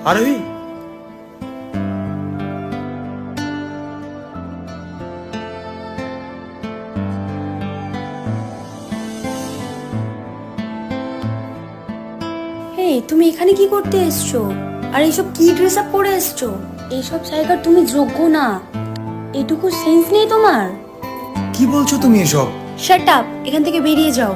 আরোহী, এই তুমি এখানে কি করতে এসছো? আর এইসব কি ড্রেস আপ পরে এসছো? এইসব জায়গার তুমি যোগ্য না। এটুকু সেন্স নেই তোমার? কি বলছো তুমি এসব? শাট আপ, এখান থেকে বেরিয়ে যাও।